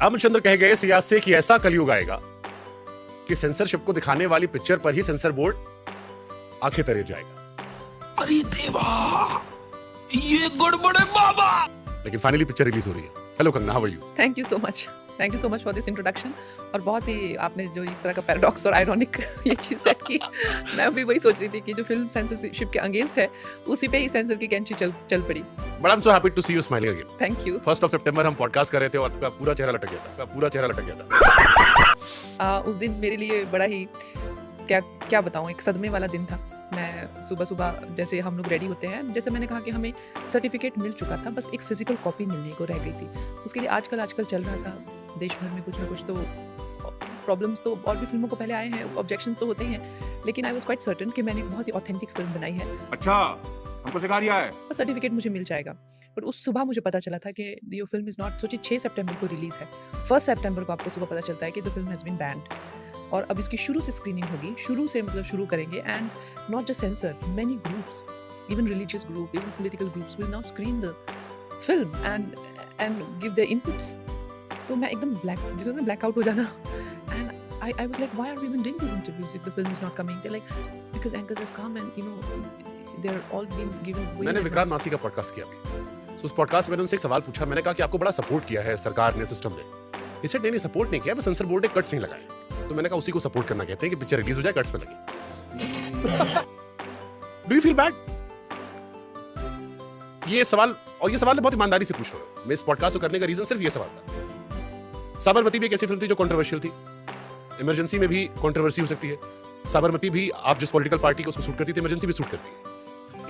रामचंद्र कह गए सियासत से कि ऐसा कलयुग आएगा कि सेंसरशिप को दिखाने वाली पिक्चर पर ही सेंसर बोर्ड आंखें तरे जाएगा। अरे देवा, ये गड़बड़ है बाबा। लेकिन फाइनली पिक्चर रिलीज हो रही है। Hello Kangana, how are you? Thank you so much for this introduction. और बहुत ही आपने जो इस तरह का पैराडॉक्स और आयरॉनिक ये चीज़ सेट की, मैं भी वही सोच रही थी कि जो फिल्म सेंसरशिप के अगेंस्ट है उसी पे ही सेंसर की कैंची चल पड़ी। But I am so happy to see you smiling again. Thank you. 1 सितंबर हम पॉडकास्ट कर रहे थे और आपका पूरा चेहरा लटक गया था। उस दिन मेरे लिए बड़ा ही क्या बताऊँ, एक सदमे वाला दिन था। मैं सुबह जैसे हम लोग रेडी होते हैं, जैसे मैंने कहा कि हमें सर्टिफिकेट मिल चुका था, बस एक फिजिकल कॉपी मिलने को रह गई थी। उसके लिए आजकल चल रहा था देश भर में कुछ ना कुछ तो प्रॉब्लम्स तो और भी फिल्मों को पहले आए हैं, ऑब्जेक्शंस तो होते ही हैं, लेकिन आई वाज क्वाइट सर्टेन कि मैंने एक बहुत ही ऑथेंटिक फिल्म बनाई है। अच्छा, हमको सिखा दिया है। और सर्टिफिकेट मुझे मिल जाएगा। पर उस सुबह मुझे पता चला था कि ये फिल्म इज नॉट, सोचिए 6 सितंबर को रिलीज है, 1 सितंबर को आपको सुबह पता चलता है कि the film has been banned. और अब इसकी शुरू से स्क्रीनिंग होगी, शुरू करेंगे, and not just censor, many groups, even religious group, even political groups will now screen the film and give their inputs. तो मैं एकदम ब्लैक आउट हो जाना, and I was like, why are we even doing these interviews if the film is not coming? They're like, because anchors have come and they're all being given way. मैंने विक्रांत मासी का podcast किया अभी, तो उस podcast में मैंने उनसे एक सवाल पूछा। मैंने कहा कि आपको बड़ा सपोर्ट किया है सरकार ने, सिस्टम ने। इसे नहीं सपोर्ट नहीं किया, बस सेंसर बोर्ड ने कट्स नहीं लगाए। तो मैंने कहा उसी को सपोर्ट करना कहते हैं कि पिक्चर रिलीज हो जाए, कट्स में लगे। Do you feel bad? ये सवाल बहुत ईमानदारी से पूछ रहा हूं। मैं इस पॉडकास्ट को करने का रीजन सिर्फ ये सवाल था। साबरमती भी एक ऐसी फिल्म थी जो कंट्रोवर्शियल थी। इमरजेंसी में भी कंट्रोवर्सी हो सकती है। साबरमती भी आप जिस पॉलिटिकल पार्टी को उसको सूट करती है, इमरजेंसी भी सूट करती है।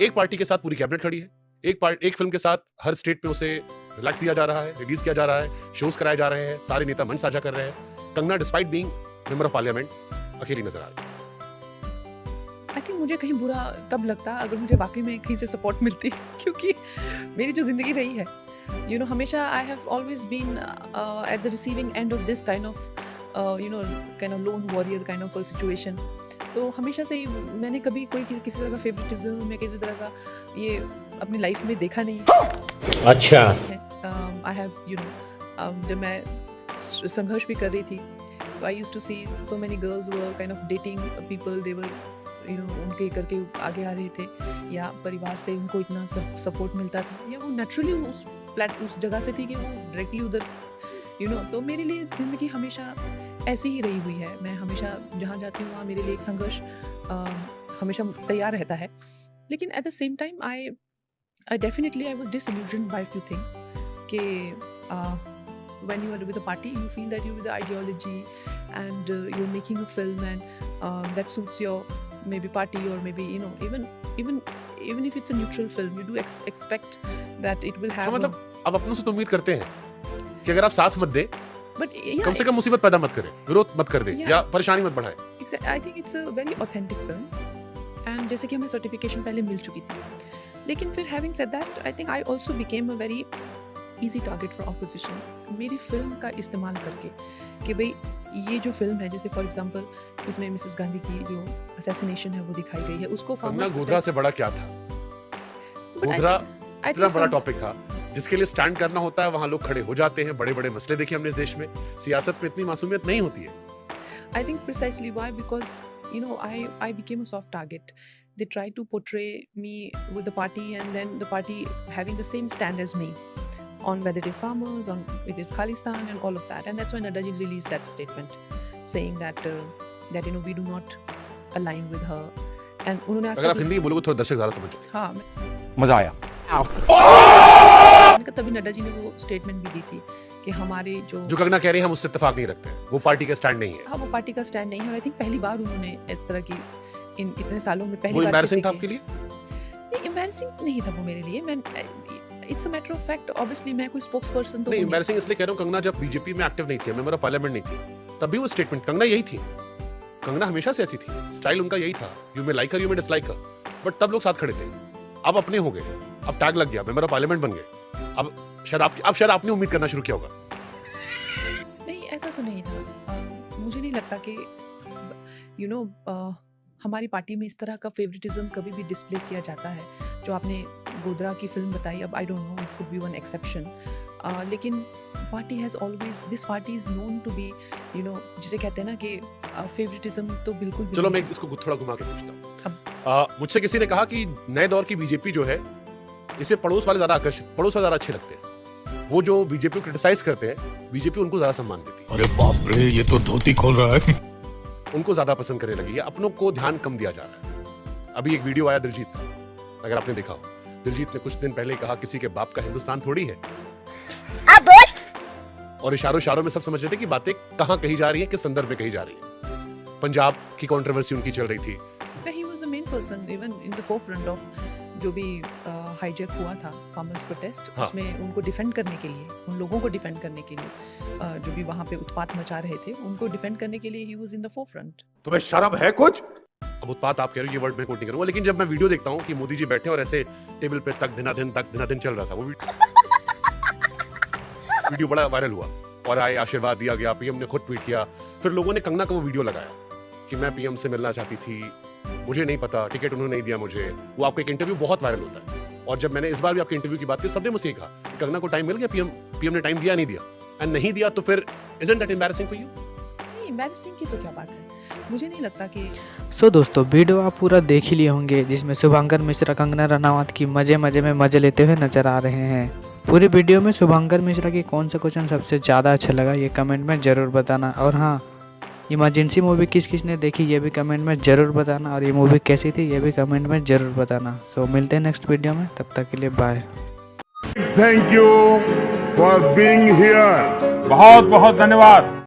एक पार्टी के साथ पूरी कैबिनेट खड़ी है, एक फिल्म के साथ हर स्टेट में उसे रिलैक्स दिया जा रहा है, रिलीज किया जा रहा है, शोज कराए जा रहे हैं, सारे नेता मंच साझा कर रहे हैं। Kangana despite being member of parliament अकेली नजर आ रही है। आई थिंक मुझे कहीं बुरा तब लगता अगर मुझे वाकई में कहीं से सपोर्ट मिलती, क्योंकि मेरी जो जिंदगी रही है, हमेशा I have always been at the receiving end of this kind of kind of lone warrior kind of a situation। तो हमेशा से ही मैंने कभी कोई किसी तरह का फेवरेटिज्म या किसी तरह का ये अपनी लाइफ में देखा नहीं। अच्छा। आई हैव जब मैं संघर्ष भी कर रही थी, तो I used to see so many girls were kind of dating people, they were उनके करके आगे आ रहे थे, या परिवार से उनको इतना सपोर्ट मिलता था, या वो नेचुरली उस जगह से थी कि वो डायरेक्टली उधर तो मेरे लिए ज़िंदगी हमेशा ऐसी ही रही हुई है। मैं हमेशा जहाँ जाती हूँ वहाँ मेरे लिए एक संघर्ष हमेशा तैयार रहता है। लेकिन at the same time I definitely I was disillusioned by few things कि when you are with a party you feel that you're with the ideology and you're making a film and that suits your maybe party, or maybe even if it's a neutral film you do expect that it will have मतलब अब अपनों से तो उम्मीद करते हैं कि अगर आप साथ मत दे, but कम से कम मुसीबत पैदा मत करे, विरोध मत कर दे, या परेशानी मत बढ़ाए। I think it's a very authentic film, and जैसे कि हमें सर्टिफिकेशन पहले मिल चुकी थी, लेकिन फिर having said that I think I also became a very easy target for opposition। मेरी फिल्म का इस्तेमाल करके कि भाई ये जो फिल्म है, जैसे फॉर एग्जांपल इसमें मिसेस गांधी की जो असैसिनेशन है वो दिखाई गई है, उसको गोधरा से बड़ा क्या था? गोधरा इतना बड़ा टॉपिक था जिसके लिए स्टैंड करना होता है, वहां लोग खड़े हो जाते हैं। बड़े बड़े मसले देखे हमने इस देश में। सियासत में इतनी मासूमियत नहीं होती है। I think precisely why, because I became a soft target. They tried to portray me with the party, and then the party having the same stand as me on whether it is farmers, on it is Khalistan and all of that. And that's when Nadda ji released that statement saying that we do not align with her. And उन्होंने अगर आप हिंदी बोलोगे थोड़ा दर्शक ज्यादा समझ जाएंगे। हाँ, मजा आया। तभी नड्डा जी ने वो स्टेटमेंट भी दी थी कि हमारे जो कंगना कह रही है हम उससे इत्तेफाक नहीं रखते हैं, वो पार्टी का स्टैंड नहीं है। हाँ, वो पार्टी का स्टैंड नहीं है, और आई थिंक पहली बार उन्होंने इस तरह की इन इतने सालों में पहली बार। एम्बैरेसिंग था आपके लिए? नहीं, एम्बैरेसिंग नहीं था वो मेरे लिए। मैं it's a matter of fact, obviously मैं कोई स्पोक्स पर्सन तो नहीं। एम्बैरेसिंग इसलिए कह रहा हूँ, कंगना जब बीजेपी में एक्टिव नहीं थी, मेंबर ऑफ पार्लियामेंट नहीं थी, तब भी वो स्टेटमेंट कंगना यही थी। कंगना हमेशा से ऐसी थी, स्टाइल उनका यही था, you may like her, you may dislike her, but तब लोग साथ खड़े थे। अब अपने हो गए, अब टैग लग गया, मेंबर ऑफ पार्लियामेंट बन गए। अब शायद आपने उम्मीद करना शुरू किया होगा। नहीं, ऐसा तो नहीं था। मुझे नहीं लगता कि हमारी पार्टी में इस तरह का फेवरेटिज्म कभी भी डिस्प्ले किया जाता है। जो आपने गोधरा की फिल्म बताई, अब I don't know, it could be one exception, लेकिन party has always, this party is known to be, you know, जिसे कहते हैं ना कि favoritism तो बिल्कुल भी चलो नहीं मैं इसको थोड़ा घुमा के पूछता अब- हूँ। मुझसे किसी ने कहा कि नए दौर की बीजेपी जो है, इसे पड़ोस वाले ज्यादा अच्छे लगते हैं। वो जो बीजेपी को क्रिटिसाइज करते हैं, बीजेपी उनको ज्यादा सम्मान देती है, अरे बाप रे, ये तो धोती खोल रहा है। उनको ज्यादा पसंद करने लगी है, अपनों को ध्यान कम दिया जा रहा है। अभी एक वीडियो आया दिलजीत का, अगर आपने देखा हो, दिलजीत ने कुछ दिन पहले कहा किसी के बाप का हिंदुस्तान थोड़ी है, और इशारों में सब समझ रहे थे कि बातें कहाँ कही जा रही है, किस संदर्भ में कही जा रही है। पंजाब की कंट्रोवर्सी उनकी चल रही थी, he was the main person even in the forefront of जो भी हाईजैक हुआ था फार्मर्स प्रोटेस्ट, हाँ। उसमें उनको डिफेंड करने के लिए, उन लोगों को डिफेंड करने के लिए जो भी वहाँ पे उत्पात मचा रहे थे, उनको डिफेंड करने के लिए he was in the forefront. तुम्हें शर्म है कुछ? अब उत्पात आप कह रहे हो, ये वर्ड मैं कोट नहीं करूंगा, लेकिन जब मैं वीडियो देखता हूँ कि मोदी जी बैठे और ऐसे टेबल पे तक दिन चल रहा था, वो वीडियो बड़ा वायरल हुआ और आए, आशीर्वाद दिया गया, पीएम ने खुद ट्वीट किया, फिर लोगों ने कंगना का वो वीडियो लगाया कि मैं पीएम से मिलना चाहती थी, मुझे नहीं पता, टिकट उन्होंने नहीं दिया मुझे। वो आपका एक इंटरव्यू बहुत वायरल होता है, और जब मैंने इस बार भी आपके इंटरव्यू की बात की, सबने मुझसे कहा कि कंगना को टाइम मिल गया, पीएम ने टाइम दिया नहीं दिया, एंड नहीं दिया तो फिर isn't that embarrassing for you? नहीं, एम्बैरेसिंग की तो क्या बात है, मुझे नहीं लगता कि सो दोस्तों, वीडियो आप पूरा देख ही लिए होंगे, जिसमें शुभांकर मिश्रा कंगना रनावत की मज़े में मज़े लेते हुए नजर आ रहे हैं। पूरी वीडियो में शुभांकर मिश्रा की कौन सा क्वेश्चन सबसे ज़्यादा अच्छा लगा, ये कमेंट में ज़रूर बताना। और हाँ, इमरजेंसी मूवी किस ने देखी, ये भी कमेंट में ज़रूर बताना, और ये मूवी कैसी थी, ये भी कमेंट में ज़रूर बताना। सो मिलते हैं नेक्स्ट वीडियो में, तब तक के लिए bye. Thank you for being here. बहुत बहुत धन्यवाद।